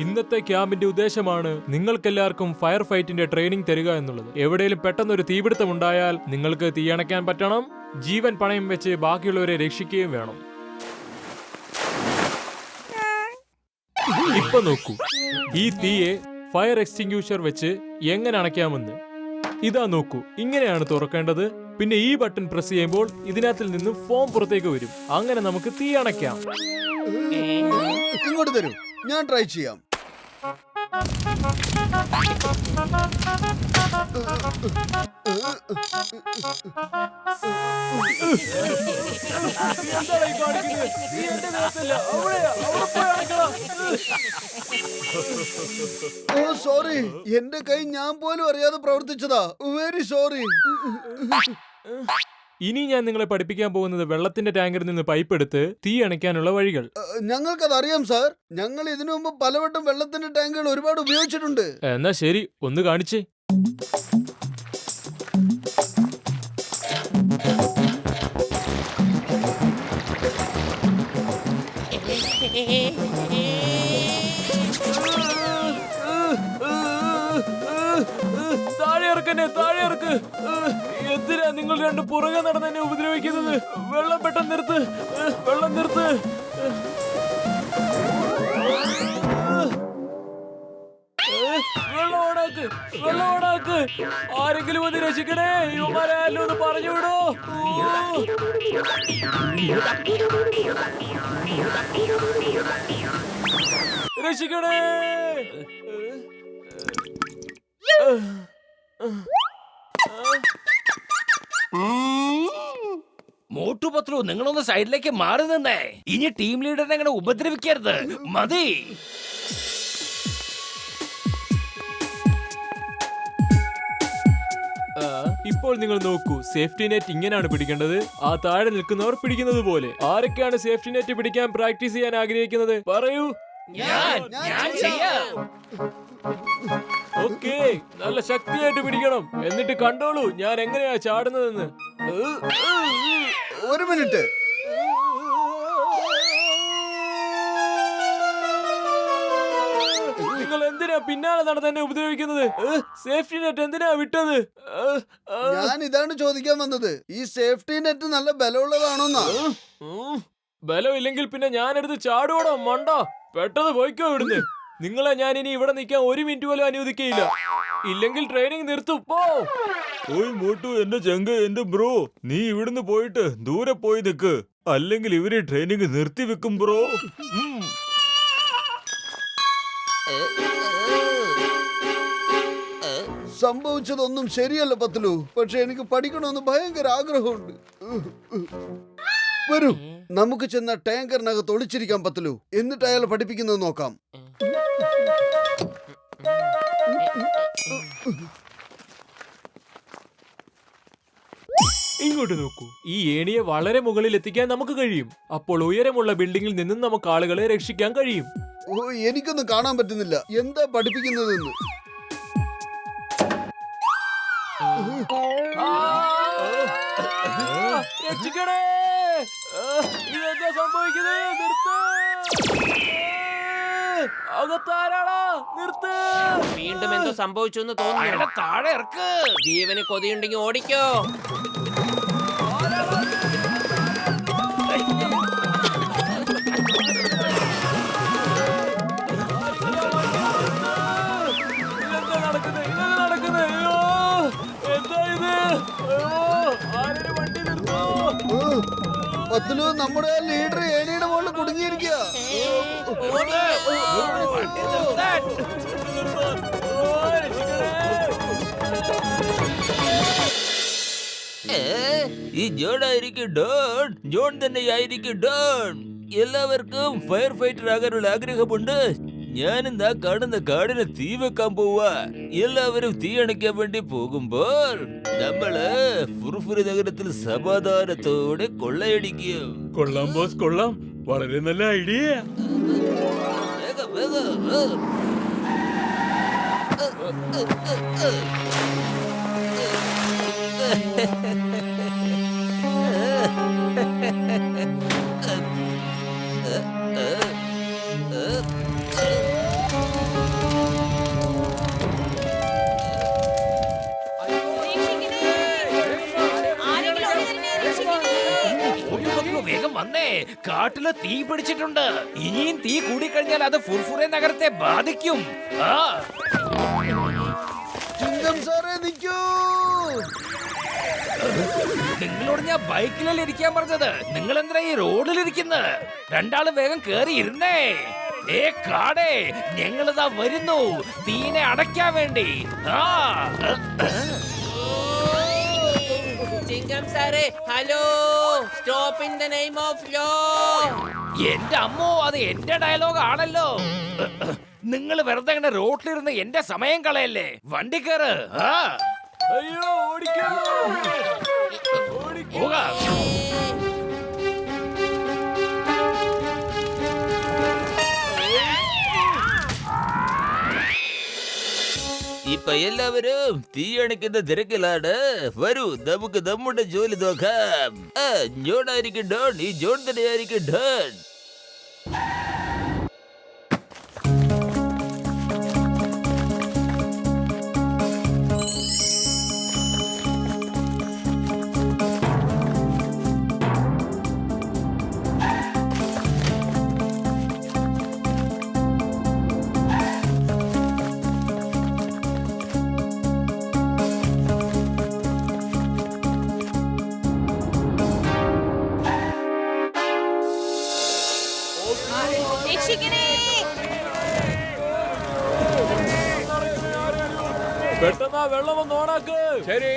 ഇന്നത്തെ ക്യാമ്പിന്റെ ഉദ്ദേശമാണ് നിങ്ങൾക്കെല്ലാവർക്കും ഫയർ ഫൈറ്റിന്റെ ട്രെയിനിങ് തരിക എന്നുള്ളത്. എവിടെയും പെട്ടെന്നൊരു തീപിടുത്തം ഉണ്ടായാൽ നിങ്ങൾക്ക് തീയണയ്ക്കാൻ പറ്റണം, ജീവൻ പണയം വെച്ച് ബാക്കിയുള്ളവരെ രക്ഷിക്കുകയും വേണം. ഇപ്പൊ നോക്കൂ, ഈ തീയെ ഫയർ എക്സ്റ്റിങ്ക്യൂഷർ വെച്ച് എങ്ങനെ അണയ്ക്കാമെന്ന്. ഇതാ നോക്കൂ, ഇങ്ങനെയാണ് തുറക്കേണ്ടത്. പിന്നെ ഈ ബട്ടൺ പ്രസ് ചെയ്യുമ്പോൾ ഇതിനകത്തിൽ നിന്ന് ഫോം പുറത്തേക്ക് വരും. അങ്ങനെ നമുക്ക് തീ അണയ്ക്കാം. ഇങ്ങോട്ട് തരൂ, ഞാൻ ട്രൈ ചെയ്യാം. ഓ സോറി, എന്റെ കൈ ഞാൻ പോലും അറിയാതെ പ്രവർത്തിച്ചതാ. Very sorry. ഇനി ഞാൻ നിങ്ങളെ പഠിപ്പിക്കാൻ പോകുന്നത് വെള്ളത്തിന്റെ ടാങ്കിൽ നിന്ന് പൈപ്പ് എടുത്ത് തീ അണയ്ക്കാനുള്ള വഴികൾ. ഞങ്ങൾക്കത് അറിയാം സാർ. ഞങ്ങൾ ഇതിനു മുമ്പ് പലവട്ടം വെള്ളത്തിന്റെ ടാങ്കുകൾ ഒരുപാട് ഉപയോഗിച്ചിട്ടുണ്ട്. എന്നാ ശരി, ഒന്ന് കാണിച്ചേ. താഴെ ഇറക്കന്നെ, താഴെ ഇറക്ക്. എന്തിനാ നിങ്ങൾ രണ്ട് പുറകെ നടന്ന് എന്നെ ഉപദ്രവിക്കുന്നത്? വെള്ളം പെട്ടെന്ന് നിർത്ത്, വെള്ളം നിർത്ത്. വെള്ളം ഓടാക്ക്, വെള്ളം ഓടാക്ക്. ആരെങ്കിലും ഒന്ന് രക്ഷിക്കണേ, ഇവന്മാരായാലും ഒന്ന് പറഞ്ഞു വിടോ. രക്ഷിക്കണേ. മോട്ടു പത്രു, നിങ്ങളൊന്ന് സൈഡിലേക്ക് മാറി നിന്നേ. ഇനി ടീം ലീഡറിനെ അങ്ങനെ ഉപദ്രവിക്കരുത്. മതി. ഇപ്പോൾ നിങ്ങൾ നോക്കൂ, സേഫ്റ്റി നെറ്റ് ഇങ്ങനെയാണ് പിടിക്കേണ്ടത്. ആ താഴെ നിൽക്കുന്നവർ പിടിക്കുന്നത് പോലെ. ആരൊക്കെയാണ് സേഫ്റ്റി നെറ്റ് പിടിക്കാൻ പ്രാക്ടീസ് ചെയ്യാൻ ആഗ്രഹിക്കുന്നത്? പറയൂ. ഓക്കേ, നല്ല ശക്തിയായിട്ട് പിടിക്കണം. എന്നിട്ട് കണ്ടോളൂ ഞാൻ എങ്ങനെയാ ചാടുന്നതെന്ന്. ഒരു മിനിറ്റ്. നിങ്ങൾ എന്തിനാ പിന്നാലെ നടന്ന് എന്നെ ഉപദ്രവിക്കുന്നത്? സേഫ്റ്റി നെറ്റ് എന്തിനാ വിട്ടത്? ഞാൻ ഇതാണ് ചോദിക്കാൻ വന്നത്. ഈ സേഫ്റ്റി നെറ്റ് നല്ല ബലമുള്ളതാണോന്നാ? ബലമില്ലെങ്കിൽ പിന്നെ ഞാനെടുത്ത് ചാടുവോടോ മണ്ട. പെട്ടെന്ന് പോയിക്കോ ഇവിടുന്ന്. നിങ്ങളെ ഞാൻ ഇനി ഇവിടെ നിൽക്കാൻ ഒരു മിനിറ്റ് പോലും അനുവദിക്കയില്ല. ഇല്ലെങ്കിൽ ട്രെയിനിങ് നിർത്തും. പോ. ഓയ് മോട്ടു, എന്റെ ചങ്ക, എന്റെ ബ്രോ, നീ ഇവിടുന്ന് പോയിട്ട് ദൂരെ പോയി നിക്ക്, അല്ലെങ്കിൽ ഇവര് ട്രെയിനിങ് നിർത്തി വെക്കും ബ്രോ. സംഭവിച്ചതൊന്നും ശരിയല്ല പത്ലു. പക്ഷെ എനിക്ക് പഠിക്കണമെന്ന് ഭയങ്കര ആഗ്രഹമുണ്ട്. വരൂ, നമുക്ക് ചെന്ന ടാങ്കറിനകത്ത് ഒളിച്ചിരിക്കാം പത്ലു. എന്നിട്ട് അയാൾ പഠിപ്പിക്കുന്നത് നോക്കാം. ഇങ്ങോട്ട് നോക്കൂ, ഈ ഏണിയെ വളരെ മുകളിൽ എത്തിക്കാൻ നമുക്ക് കഴിയും. അപ്പോൾ ഉയരമുള്ള ബിൽഡിംഗിൽ നിന്നും നമുക്ക് ആളുകളെ രക്ഷിക്കാൻ കഴിയും. ഓ, എനിക്കൊന്നും കാണാൻ പറ്റുന്നില്ല. എന്താ പഠിപ്പിക്കുന്നതെന്ന്. രക്ഷിക്കണേ. ഇതെന്താ സംഭവിക്കുന്നത്? നിർത്ത്. അകത്താരാടാ? നിർത്ത്. വീണ്ടും എന്തോ സംഭവിച്ചു എന്ന് തോന്നുന്നു. താഴെ ഇറക്ക്. ജീവന് കൊതിയുണ്ടെങ്കിൽ ഓടിക്കോ. ഇതെന്താ നടക്കുന്നത്? ഇതെന്താ നടക്കുന്നത്? അയ്യോ, എന്താ ഇത്? അയ്യോ, ആരെങ്കിലും വണ്ടി നിർത്തോ? പത്ലു, നമ്മുടെ ലീഡർ ഏണിയുടെ മുകളിൽ കുടുങ്ങിയിരിക്കുക. ഈ ജോൺ ആയിരിക്കും ഡോൺ, ജോൺ തന്നെയായിരിക്കും ഡോൺ. എല്ലാവർക്കും ഫയർ ഫൈറ്റർ ആകാനുള്ള ആഗ്രഹമുണ്ട്. ഞാനിന്ന് ആ കാണുന്ന കാടിന് തീ വെക്കാൻ പോവാ. എല്ലാവരും തീ അണയ്ക്കാൻ വേണ്ടി പോകുമ്പോൾ നമ്മള് ഫുർഫുരി നഗരത്തിൽ സമാധാനത്തോടെ കൊള്ളയടിക്കും. കൊള്ളാം ബോസ്, കൊള്ളാം. വളരെ നല്ല ഐഡിയ. വേഗം വേഗം. വന്നേ. കാട്ടില് തീ പിടിച്ചിട്ടുണ്ട്. ഇനിയും തീ കൂടിക്കഴിഞ്ഞാൽ അത് ഫുർഫുറെ നഗരത്തെ ബാധിക്കും. ആ ചിങ്കം സാറേ നിൽക്കൂ. നിങ്ങളോട് ഞാൻ ബൈക്കിലല്ലേ ഇരിക്കാൻ പറഞ്ഞത്. നിങ്ങൾ എന്തിനാ ഈ റോഡിലിരിക്കുന്നത്? രണ്ടാള് വേഗം കേറി ഇരുന്നേ. ഏ കാടേ, ഞങ്ങളിതാ വരുന്നു തീനെ അടയ്ക്കാൻ വേണ്ടി. ആ ചിങ്കം സാറേ, hello, stop in the name of law. എന്റെ അമ്മോ, അത് എന്റെ ഡയലോഗ് ആണല്ലോ. നിങ്ങൾ വെറുതെ അങ്ങനെ റോഡിലിരുന്ന് എന്റെ സമയം കളയല്ലേ. വണ്ടി കയറ്. ആ അയ്യോ ഓടിക്കോ. പോകാ. ഇപ്പൊ എല്ലാവരും തീയണയ്ക്കുന്ന തിരക്കിലാണ്. വരൂ, നമുക്ക് നമ്മുടെ ജോലി നോക്കാം. ജോണായിരിക്കും ഡോൺ, ഈ ജോൺ തന്നെയായിരിക്കും ഡോൺ. പെട്ടെന്ന് ആ വെള്ളം ഒന്ന് ഓണാക്ക്. ശരി.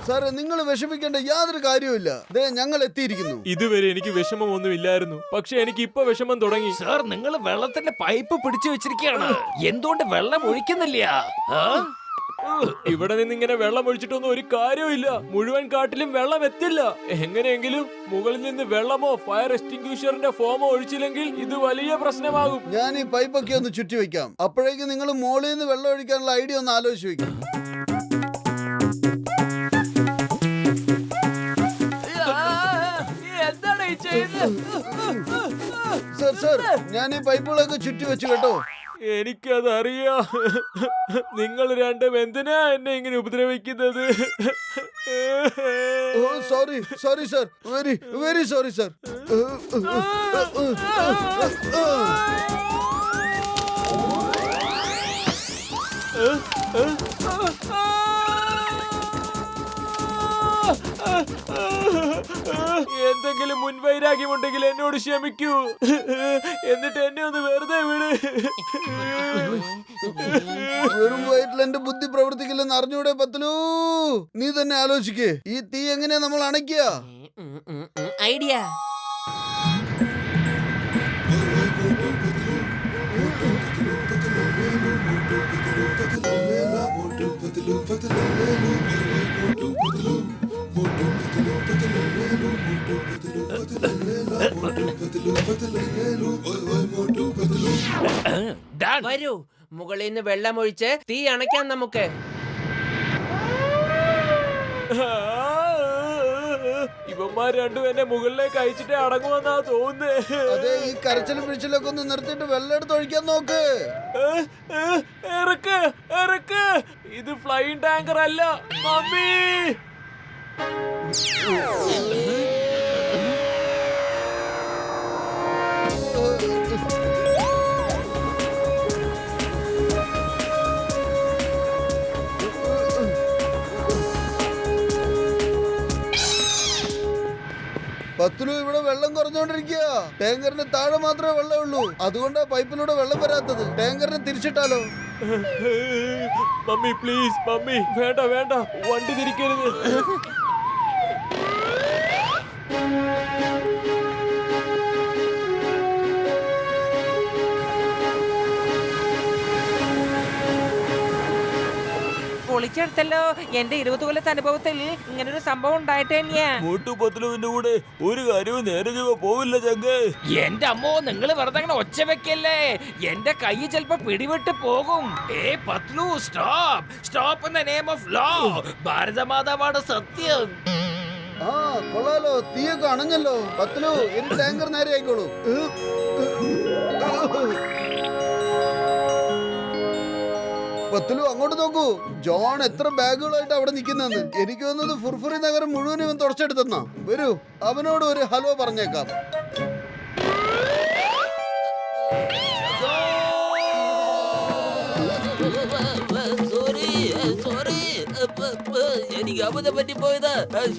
സാറേ, നിങ്ങൾ വിഷമിക്കേണ്ട യാതൊരു കാര്യവുമില്ല. ദേ ഞങ്ങൾ എത്തിയിരിക്കുന്നു. ഇതുവരെ എനിക്ക് വിഷമമൊന്നും ഇല്ലായിരുന്നു, പക്ഷെ എനിക്ക് ഇപ്പൊ വിഷമം തുടങ്ങി. സാർ, നിങ്ങൾ വെള്ളത്തിന്റെ പൈപ്പ് പിടിച്ചു വെച്ചിരിക്കുകയാണ്. എന്തുകൊണ്ട് വെള്ളം ഒഴിക്കുന്നില്ല? ആ? ഇവിടെ നിന്ന് ഇങ്ങനെ വെള്ളം ഒഴിച്ചിട്ടൊന്നും ഒരു കാര്യവുമില്ല. മുഴുവൻ കാട്ടിലും വെള്ളം എത്തില്ല. എങ്ങനെയെങ്കിലും മുകളിൽ നിന്ന് വെള്ളമോ ഫയർ എക്സ്റ്റിംഗ്വിഷറിന്റെ ഫോമോ ഒഴിച്ചില്ലെങ്കിൽ ഇത് വലിയ പ്രശ്നമാകും. ഞാൻ ഈ പൈപ്പൊക്കെ ഒന്ന് ചുറ്റി വെക്കാം. അപ്പോഴേക്കും നിങ്ങൾ മോളിൽ നിന്ന് വെള്ളം ഒഴിക്കാനുള്ള ഐഡിയ ഒന്ന് ആലോചിച്ച് വെക്കാം. എന്താണ് ഈ ചെയ്യുന്നത്? സർ, ഞാൻ ഈ പൈപ്പുകളൊക്കെ ചുറ്റി വെച്ചു കേട്ടോ. എനിക്കതറിയാം. നിങ്ങൾ രണ്ടും എന്തിനാ എന്നെ ഇങ്ങനെ ഉപദ്രവിക്കുന്നത്? Oh sorry sir, very sorry sir. എന്തെങ്കിലും മുൻവൈരാഗ്യമുണ്ടെങ്കിൽ എന്നോട് ക്ഷമിക്കൂ. എന്നിട്ട് എന്നെ ഒന്ന് വെറുതെ വിട്. വെറും വയറ്റിൽ എന്റെ ബുദ്ധി പ്രവർത്തിക്കില്ലെന്ന് അറിഞ്ഞൂടെ പത്തലൂ? നീ തന്നെ ആലോചിക്കേ, ഈ തീ എങ്ങനെയാ നമ്മൾ അണയ്ക്കുക? ഐഡിയ. വരൂ, മുകളിൽ നിന്ന് വെള്ളം ഒഴിച്ച് തീ അണയ്ക്കാം നമുക്ക്. ഇവന്മാർ രണ്ടും എന്നെ മുകളിലേക്ക് അയച്ചിട്ടേ അടങ്ങുമെന്നാ തോന്നുന്നേ. അതെ, ഈ കരച്ചിലും പിടിച്ചിലൊക്കെ ഒന്ന് നിർത്തിയിട്ട് വെള്ളം എടുത്ത് ഒഴിക്കാൻ നോക്ക്. ഇറക്ക്. ഇത് ഫ്ലൈയിങ് ടാങ്കർ അല്ല മമ്മി. പത്തിലു, ഇവിടെ വെള്ളം കുറഞ്ഞോണ്ടിരിക്കുക. ടാങ്കറിന് താഴെ മാത്രമേ വെള്ളമുള്ളൂ. അതുകൊണ്ടാ പൈപ്പിലൂടെ വെള്ളം വരാത്തത്. ടാങ്കറിനെ തിരിച്ചിട്ടാലോ? മമ്മി പ്ലീസ്, മമ്മി വേണ്ട, വണ്ടി തിരിക്കരുത്. പൊളിച്ചെടുത്തല്ലോ. എന്റെ 20 കൊല്ലത്തെ അനുഭവത്തിൽ ഇങ്ങനൊരു സംഭവം ഉണ്ടായിട്ട് തന്നെയാ. മൂട്ടുപത്ലുവിന്റെ കൂടെ ഒരു കാര്യവും നേരെ പോവില്ല ചങ്ക്. എന്റെ അമ്മോ, നിങ്ങൾ വെറുതെ അങ്ങനെ ഒച്ച വെക്കല്ലേ. എന്റെ കൈ ചിലപ്പോ പിടിവിട്ട് പോകും. ഏ Patlu, stop in the name of law. ഭാരതമാതാവാണ് സത്യം. ആ കൊള്ളാലോ, തീയൊക്കെ അണഞ്ഞല്ലോ. പത്തിലു, ഇനി ടാങ്കർ നേരെ ആയിക്കോളൂ. പത്തുലു അങ്ങോട്ട് നോക്കൂ. ജോൺ എത്ര ബാഗുകളായിട്ട് അവിടെ നിൽക്കുന്നെന്ന്. എനിക്ക് തോന്നുന്നത് ഫുർഫുറി നഗരം മുഴുവൻ ഇവൻ തുടച്ചെടുത്തെന്നാ. വരൂ, അവനോട് ഒരു ഹലോ പറഞ്ഞേക്കാം. എനിക്ക് അബദ്ധം പറ്റി പോയതാ,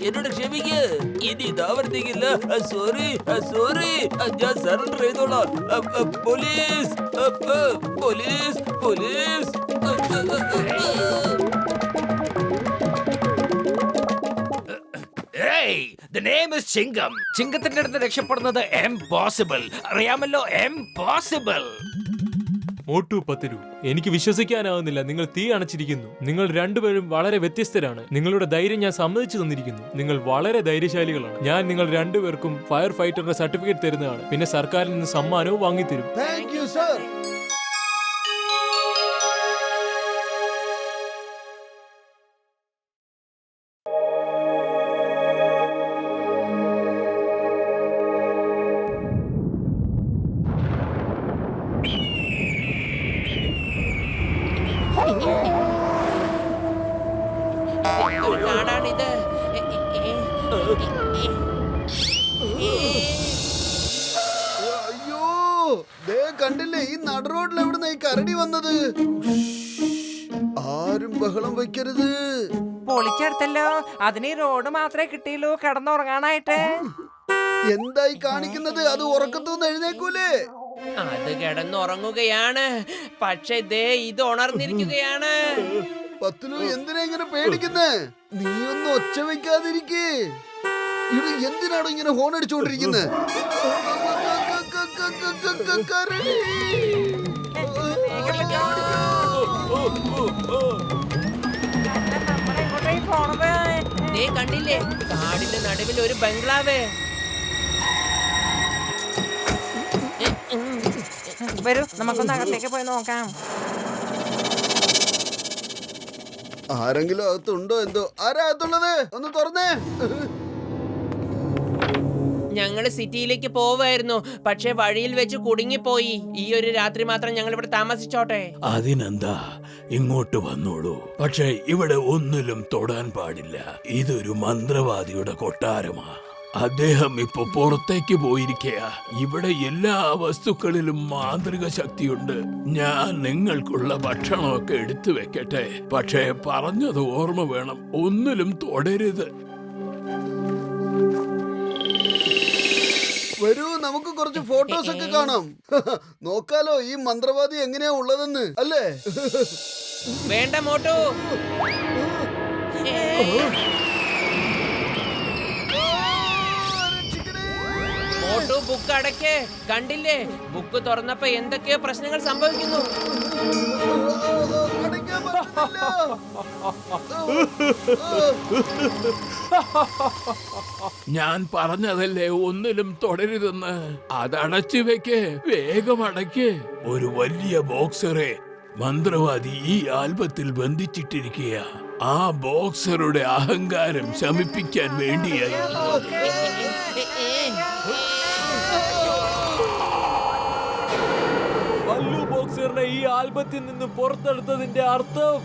എന്നോട് ക്ഷമിക്ക്. ഇനി ഇത് ആവർത്തിക്കില്ല. സോറി സോറി, ഞാൻ സറണ്ടർ ചെയ്തോളാം. Police police police. ചിങ്കത്തിന്റെ അടുത്ത് രക്ഷപ്പെടുന്നത് എംപോസിബിൾ. അറിയാമല്ലോ, എംപോസിബിൾ. മോട്ടു പത്തുലു, എനിക്ക് വിശ്വസിക്കാനാവുന്നില്ല. നിങ്ങൾ തീ അണച്ചിരിക്കുന്നു. നിങ്ങൾ രണ്ടുപേരും വളരെ വ്യത്യസ്തരാണ്. നിങ്ങളുടെ ധൈര്യം ഞാൻ സമ്മതിച്ചു തന്നിരിക്കുന്നു. നിങ്ങൾ വളരെ ധൈര്യശാലികളാണ്. ഞാൻ നിങ്ങൾ രണ്ടുപേർക്കും ഫയർ ഫൈറ്ററിന്റെ സർട്ടിഫിക്കറ്റ് തരുന്നതാണ്. പിന്നെ സർക്കാരിൽ നിന്ന് സമ്മാനവും വാങ്ങിത്തരും. Thank you sir. കാടാണിത്. അയ്യോ, ദേ കണ്ടില്ലേ ഈ നട റോഡിൽ എവിടുന്ന ഈ കരടി വന്നത്? ആരും ബഹളം വെക്കരുത്. പൊളിച്ചെടുത്തല്ലോ. അതിന് ഈ റോഡ് മാത്രമേ കിട്ടിയുള്ളൂ കിടന്നുറങ്ങാനായിട്ട്. എന്തായി കാണിക്കുന്നത്? അത് ഉറക്കത്തൂന്ന് എഴുന്നേക്കൂലേ? അത് കിടന്നുറങ്ങുകയാണ്. പക്ഷെ ദേ ഇത് ഉണർന്നിരിക്കുകയാണ്. പത്തുലു, എന്തിനാ ഇങ്ങനെ പേടിക്കുന്നേ? നീ ഒന്ന് ഒച്ച വെക്കാതിരിക്കേ. ഇത് എന്തിനാണോ ഇങ്ങനെ ഹോൺ അടിച്ചുകൊണ്ടിരിക്കുന്നത്? ദേ കണ്ടില്ലേ, കാടിന്റെ നടുവിൽ ഒരു ബംഗ്ലാവ്. വരൂ, നമുക്കൊന്ന് അകത്തേക്ക് പോയി നോക്കാം. ആരെങ്കിലും അകത്തുണ്ടോ എന്തോ? ആരാ അകത്തുള്ളത്? ഒന്ന് തുറന്നേ. ഞങ്ങള് സിറ്റിയിലേക്ക് പോവായിരുന്നു, പക്ഷെ വഴിയിൽ വെച്ച് കുടുങ്ങിപ്പോയി. ഈ ഒരു രാത്രി മാത്രം ഞങ്ങൾ ഇവിടെ താമസിച്ചോട്ടെ. അതിനെന്താ, ഇങ്ങോട്ട് വന്നോളൂ. പക്ഷെ ഇവിടെ ഒന്നിലും തൊടാൻ പാടില്ല. ഇതൊരു മന്ത്രവാദിയുടെ കൊട്ടാരമാ. അദ്ദേഹം ഇപ്പൊ പുറത്തേക്ക് പോയിരിക്കയാ. ഇവിടെ എല്ലാ വസ്തുക്കളിലും മാന്ത്രിക ശക്തിയുണ്ട്. ഞാൻ നിങ്ങൾക്കുള്ള ഭക്ഷണമൊക്കെ എടുത്തു വെക്കട്ടെ. പക്ഷേ പറഞ്ഞത് ഓർമ്മ വേണം, ഒന്നിലും തൊടരുത്. വരൂ, നമുക്ക് കുറച്ച് ഫോട്ടോസ് ഒക്കെ കാണാം. നോക്കാലോ ഈ മന്ത്രവാദി എങ്ങനെയാ ഉള്ളതെന്ന്, അല്ലേ? വേണ്ട മോട്ടു. മോട്ടു, ബുക്ക് അടയ്ക്ക്. കണ്ടില്ലേ, ബുക്ക് തുറന്നപ്പോ എന്തൊക്കെയോ പ്രശ്നങ്ങൾ സംഭവിക്കുന്നു. അടയ്ക്കാൻ പറ്റില്ല. ഞാൻ പറഞ്ഞതല്ലേ ഒന്നിലും തുടരുതെന്ന്. അതടച്ചു വെക്ക്, വേഗം അടയ്ക്ക്. ഒരു വലിയ ബോക്സറെ മന്ത്രവാദി ഈ ആൽബത്തിൽ ബന്ധിച്ചിട്ടിരിക്കുക. ആ ബോക്സറുടെ അഹങ്കാരം ശമിപ്പിക്കാൻ വേണ്ടിയായിരുന്നു. മല്ലു ബോക്സറിനെ ഈ ആൽബത്തിൽ നിന്ന് പുറത്തെടുത്തതിന്റെ അർത്ഥം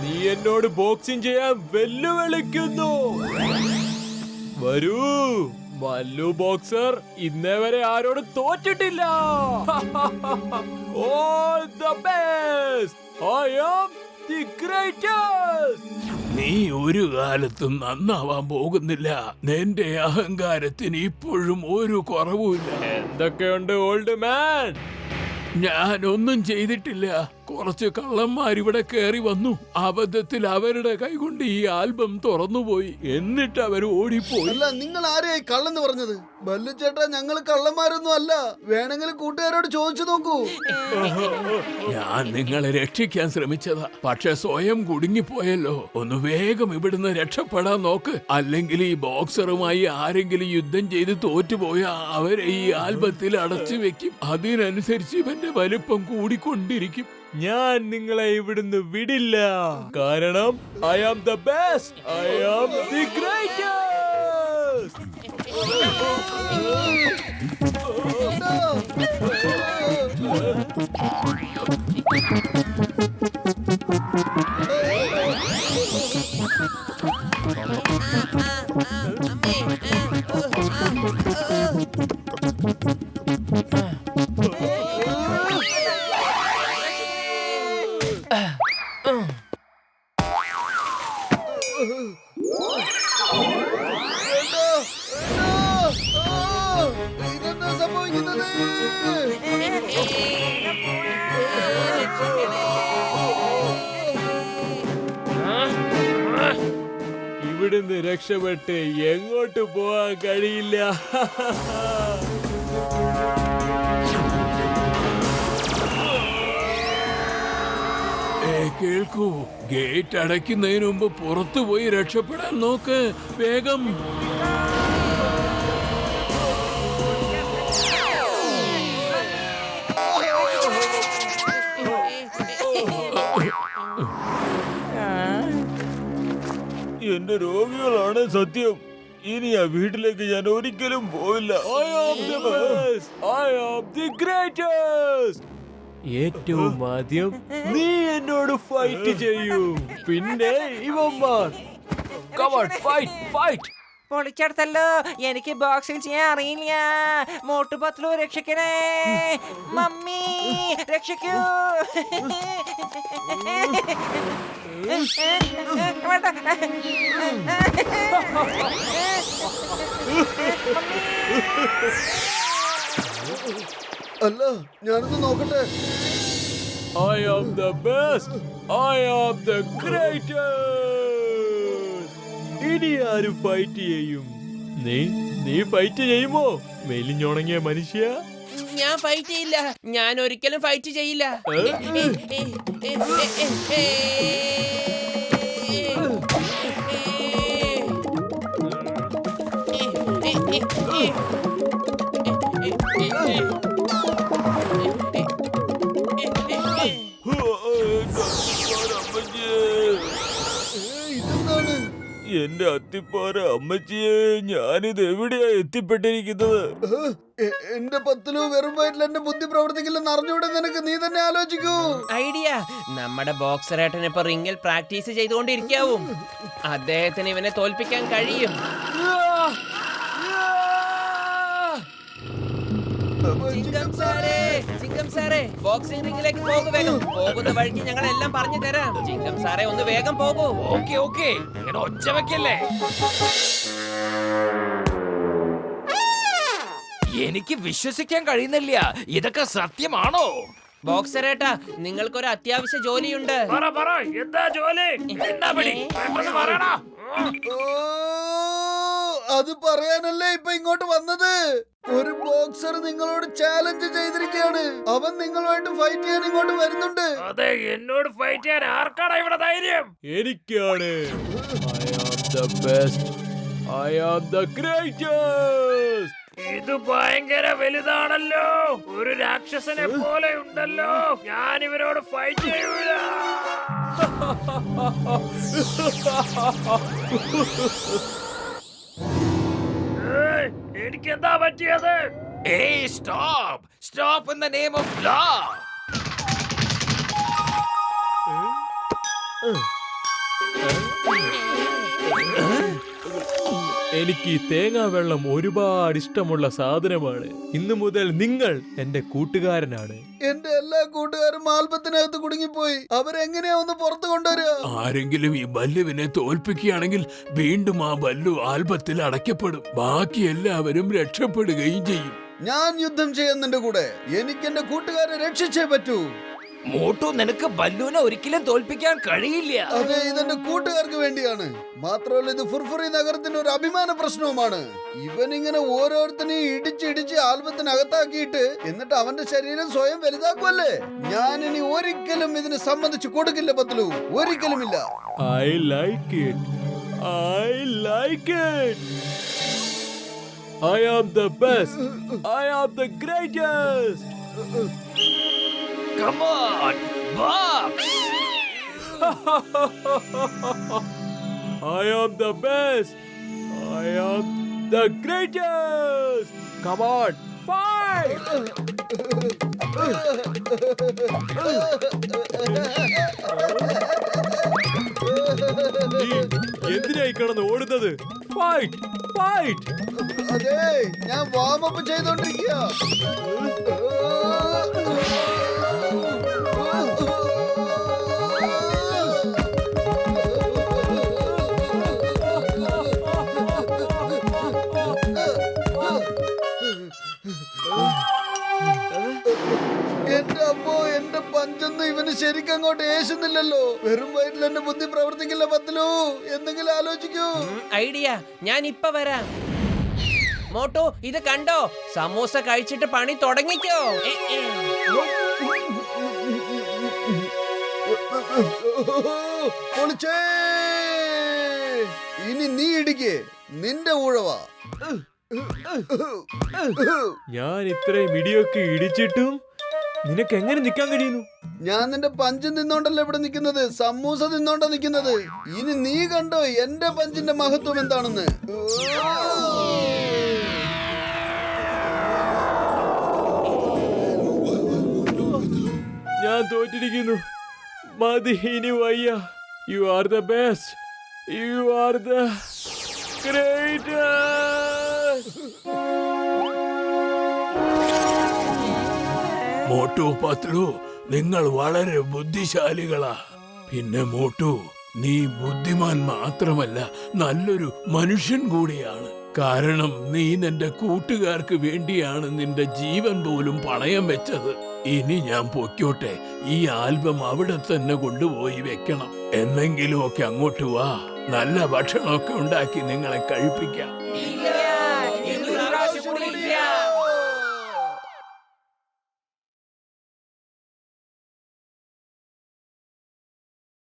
നീ എന്നോട് ബോക്സിംഗ് ചെയ്യാൻ വെല്ലുവിളിക്കുന്നു. വരൂ, മല്ലു ബോക്സർ ഇന്നേ വരെ ആരോടും തോറ്റിട്ടില്ല. All the best. I am the greatest. നീ ഒരു കാലത്തും നന്നാവാൻ പോകുന്നില്ല. നിന്റെ അഹങ്കാരത്തിന് ഇപ്പോഴും ഒരു കുറവുമില്ല. എന്തൊക്കെയുണ്ട് ഓൾഡ് മാൻ? ഞാനൊന്നും ചെയ്തിട്ടില്ല. കുറച്ച് കള്ളന്മാരിവിടെ കയറി വന്നു. അബദ്ധത്തിൽ അവരുടെ കൈകൊണ്ട് ഈ ആൽബം തുറന്നുപോയി. എന്നിട്ട് അവർ ഓടിപ്പോയി. അല്ല, നിങ്ങൾ ആരെയായി കള്ളെന്ന് പറഞ്ഞത്? ബല്ലു ചേട്ടാ, ഞങ്ങൾ കള്ളന്മാരൊന്നും അല്ല. വേണമെങ്കിൽ കൂട്ടുകാരോട് ചോദിച്ചു നോക്കൂ. ഞാൻ നിങ്ങളെ രക്ഷിക്കാൻ ശ്രമിച്ചതാ, പക്ഷെ സ്വയം കുടുങ്ങിപ്പോയല്ലോ. ഒന്ന് വേഗം ഇവിടുന്ന് രക്ഷപ്പെടാൻ നോക്ക്. അല്ലെങ്കിൽ ഈ ബോക്സറുമായി ആരെങ്കിലും യുദ്ധം ചെയ്ത് തോറ്റുപോയാ അവരെ ഈ ആൽബത്തിൽ അടച്ചു വെക്കും. അതിനനുസരിച്ച് ഇവന്റെ വലുപ്പം കൂടിക്കൊണ്ടിരിക്കും. ഞാൻ നിങ്ങളെ ഇവിടുന്ന് വിടില്ല. കാരണം I am the best. I am the greatest. ഇതെന്താ സംഭവിക്കുന്നത്? ഇവിടുന്ന് രക്ഷപ്പെട്ട് എങ്ങോട്ട് പോവാൻ കഴിയില്ല. കേൾക്കൂ, ഗേറ്റ് അടയ്ക്കുന്നതിന് മുമ്പ് പുറത്തു പോയി രക്ഷപ്പെടാൻ നോക്ക്. വേഗം. എന്റെ രോഗികളാണ് സത്യം. ഇനി ആ വീട്ടിലേക്ക് ഞാൻ ഒരിക്കലും പോവില്ല. I am the best. I am the greatest. ഏറ്റവും ആദ്യം നീ എന്നോട് ഫൈറ്റ് ചെയ്യൂ, പിന്നെ ഇവന്മാർ. Come on, fight, fight. പൊളിച്ചെടുത്തല്ലോ. എനിക്ക് ബോക്സിംഗ് ചെയ്യാൻ അറിയില്ല. മോട്ടുപത്ലു രക്ഷിക്കണേ. മമ്മി രക്ഷിക്കൂ. അല്ല, ഞാനൊന്ന് നോക്കട്ടെ. I am the best. I am the greatest. ഇനി ആരും ഫൈറ്റ് ചെയ്യും? നീ ഫൈറ്റ് ചെയ്യുമോ മെലിഞ്ഞുണങ്ങിയ മനുഷ്യ? ഞാൻ ഫൈറ്റ് ചെയ്യില്ല. ഞാൻ ഒരിക്കലും ഫൈറ്റ് ചെയ്യില്ല. ഇതെന്താണ്? എന്റെ അത്തിപ്പാറ അമ്മച്ചിയെ, ഞാനിത് എവിടെയാ എത്തിപ്പെട്ടിരിക്കുന്നത്? എന്റെ പത്തിലു വെറും വയറ്റിൽ എന്റെ ബുദ്ധി പ്രവർത്തിക്കില്ലെന്ന് അറിഞ്ഞൂടെ നിനക്ക്? നീ തന്നെ ആലോചിക്കൂ. ഐഡിയ. നമ്മുടെ ബോക്സറേട്ടൻ ഇപ്പൊ റിംഗിൽ പ്രാക്ടീസ് ചെയ്തുകൊണ്ടിരിക്കാവും. അദ്ദേഹത്തിന് ഇവനെ തോൽപ്പിക്കാൻ കഴിയും. ചിങ്കം സാറേ, ബോക്സിംഗ് റിംഗിലേക്ക് പോകു. വേഗം പോകുന്ന വഴിക്ക് ഞങ്ങൾ എല്ലാം പറഞ്ഞു തരാം. ചിങ്കം സാറേ, ഒന്ന് വേഗം പോകൂ. ഓക്കെ ഓക്കെ, ഇങ്ങനെ ഒച്ച വെക്കല്ലേ. എനിക്ക് വിശ്വസിക്കാൻ കഴിയുന്നില്ല. ഇതൊക്കെ സത്യമാണോ? ബോക്സറേട്ടാ, നിങ്ങൾക്കൊരു അത്യാവശ്യ ജോലിയുണ്ട്. പറ, എന്താ ജോലി? എന്താ പണി? പെട്ടെന്ന് പറയടാ. ഓ, അത് പറയാനല്ലേ ഇപ്പൊ ഇങ്ങോട്ട് വന്നത്. ഒരു ബോക്സർ നിങ്ങളോട് ചാലഞ്ച് ചെയ്തിരിക്കുകയാണ്. അവൻ നിങ്ങളുമായിട്ട് ഫൈറ്റ് ചെയ്യാൻ ഇങ്ങോട്ട് വരുന്നുണ്ട്. അതെ, എന്നോട് ഫൈറ്റ് ചെയ്യാൻ ആർക്കാണ് ഇവിടെ ധൈര്യം? എനിക്കാണ്. I am the best. I am the greatest. ഇത് ഭയങ്കര വലുതാണല്ലോ. ഒരു രാക്ഷസനെ പോലെ ഉണ്ടല്ലോ. ഞാൻ ഇവരോട് ഫൈറ്റ് ചെയ്യൂല. എനിക്കെന്താ പറ്റിയത്? Stop in the name of law. എനിക്ക് ഈ തേങ്ങാ വെള്ളം ഒരുപാട് ഇഷ്ടമുള്ള സാധനമാണ്. ഇന്നു മുതൽ നിങ്ങൾ എന്റെ കൂട്ടുകാരനാണ്. എന്റെ എല്ലാ കൂട്ടുകാരും ആൽബത്തിനകത്ത് കുടുങ്ങിപ്പോയി. അവരെങ്ങനെയാ ഒന്ന് പുറത്തു കൊണ്ടുവരിക? ആരെങ്കിലും ഈ ബല്ലുവിനെ തോൽപ്പിക്കുകയാണെങ്കിൽ വീണ്ടും ആ ബല്ലു ആൽബത്തിൽ അടയ്ക്കപ്പെടും. ബാക്കി എല്ലാവരും രക്ഷപ്പെടുകയും ചെയ്യും. ഞാൻ യുദ്ധം ചെയ്യാൻ നിന്റെ കൂടെ. എനിക്ക് എന്റെ കൂട്ടുകാരെ രക്ഷിച്ചേ പറ്റൂ. മോട്ടു, നിനക്ക് ബല്ലൂനെ ഒരിക്കലും തോൽപ്പിക്കാൻ കഴിയില്ല. അതെ, ഇതെന്റെ കൂട്ടുകാർക്ക് വേണ്ടിയാണ്. മാത്രമല്ല, ഇത് ഫുർഫുറി നഗരത്തിന്റെ ഒരു അഭിമാന പ്രശ്നവുമാണ്. ഇവൻ ഇങ്ങനെ ഓരോരുത്തനെയും ഇടിച്ച് ആൽബത്തിനകത്താക്കിയിട്ട് എന്നിട്ട് അവന്റെ ശരീരം സ്വയം വലുതാക്കുമല്ലേ. ഞാൻ ഇനി ഒരിക്കലും ഇതിന് സമ്മതിച്ചു കൊടുക്കില്ല പത്ലു, ഒരിക്കലുമില്ല. I like it. I like it. I am the best. I am the greatest. Come on, box. I am the best. I am the greatest. Come on, fight. ഈ കിടന്ന് ഓടുന്നത്? Fight fight. അതെ, ഞാൻ വാമപ്പ് ചെയ്തോണ്ടിരിക്കുക. എന്റെ അമ്മോ, എന്റെ പഞ്ചൊന്നും ഇവന് ശരിക്കും അങ്ങോട്ട് ഏശുന്നില്ലല്ലോ. വെറും വയറ്റിൽ എന്റെ ബുദ്ധി പ്രവർത്തിക്കില്ല പത്തിലു. എന്തെങ്കിലും ആലോചിക്കൂ. ഐഡിയ, ഞാൻ ഇപ്പൊ വരാം. മോട്ടു, ഇത് കണ്ടോ? സമൂസ കഴിച്ചിട്ട് പണി തുടങ്ങിക്കോ. പൊളിച്ചേ. ഇനി നീ ഇടിക്കേ, നിന്റെ ഊഴവാ. ഞാൻ ഇത്രയും ഇടിയൊക്കെ ഇടിച്ചിട്ടും നിനക്ക് എങ്ങനെ നിൽക്കാൻ കഴിയുന്നു? ഞാൻ നിന്റെ പഞ്ച് നിന്നോണ്ടല്ലോ ഇവിടെ നിൽക്കുന്നത്, സമൂസ നിന്നോണ്ടാ നിൽക്കുന്നത്. ഇനി നീ കണ്ടോ എന്റെ പഞ്ചിന്റെ മഹത്വം എന്താണെന്ന്. ഞാൻ തോറ്റിരിക്കുന്നു. മതി, ഇനി വയ്യ. You are the best. You are the greatest. Motu, Patlu, നിങ്ങൾ വളരെ ബുദ്ധിശാലികളാ. പിന്നെ മോട്ടു, നീ ബുദ്ധിമാൻ മാത്രമല്ല, നല്ലൊരു മനുഷ്യൻ കൂടിയാണ്. കാരണം നീ നിന്റെ കൂട്ടുകാർക്ക് വേണ്ടിയാണ് നിന്റെ ജീവൻ പോലും പണയം വെച്ചത്. ഇനി ഞാൻ പൊയ്ക്കോട്ടെ. ഈ ആൽബം അവിടെ തന്നെ കൊണ്ടുപോയി വെക്കണം. എന്നെങ്കിലും ഒക്കെ അങ്ങോട്ട് വാ, നല്ല ഭക്ഷണമൊക്കെ ഉണ്ടാക്കി നിങ്ങളെ കഴിപ്പിക്കാം.